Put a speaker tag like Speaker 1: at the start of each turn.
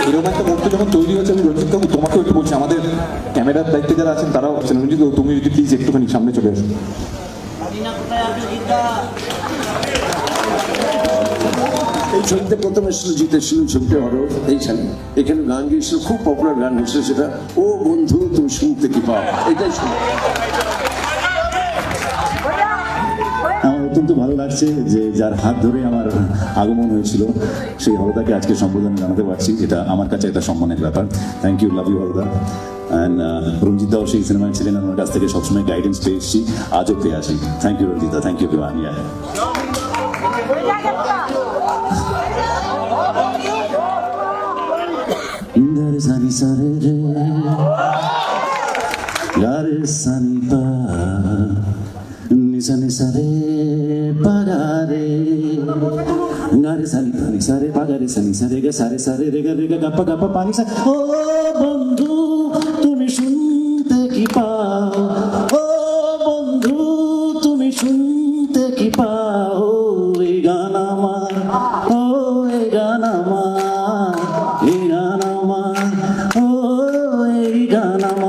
Speaker 1: এরকম একটা মুহূর্ত যখন তৈরি হচ্ছে, আমি রঞ্জিত বাবু তোমাকেও একটু বলছি, আমাদের ক্যামেরার দায়িত্বে যারা আছেন তারাও আছেন, রঞ্জিত বাবু তুমি যদি প্লিজ একটুখানি সামনে চলে আসো।
Speaker 2: এই ছবিতে প্রথম এসেছিল জিতের ছবিটা হলো এইখানে, এখানে গান গিয়েছিল, খুব পপুলার গান হয়েছিল সেটা, ও বন্ধু তুমি শুনতে কি পাও, এটাই শুনে।
Speaker 3: আমার অত্যন্ত ভালো লাগছে যে যার হাত ধরে আমার আগমন হয়েছিল সেই হরদাকে আজকে সম্বোধনা জানাতে পারছি, এটা আমার কাছে একটা সম্মানের ব্যাপার। থ্যাংক ইউ, লাভ ইউ হরদা। অ্যান্ড রঞ্জিত দাও সেই সিনেমায় ছিলেন, আমার কাছ থেকে সবসময় গাইডেন্স পেয়ে এসেছি, আজও পেয়ে আসি। Thank you Ranjita, thank you বিমানিয়া। Sani sare re, gare sani pa, nisani sare pagare, gare sani pa nisare pagare sani sare ga sare re ga gappa pani sa. Oh bondhu, tumi shunte ki pao, oh bondhu, tumi shunte ki pao, ei gana amar, oh ei gana amar, ei gana amar, oh ei gana amar.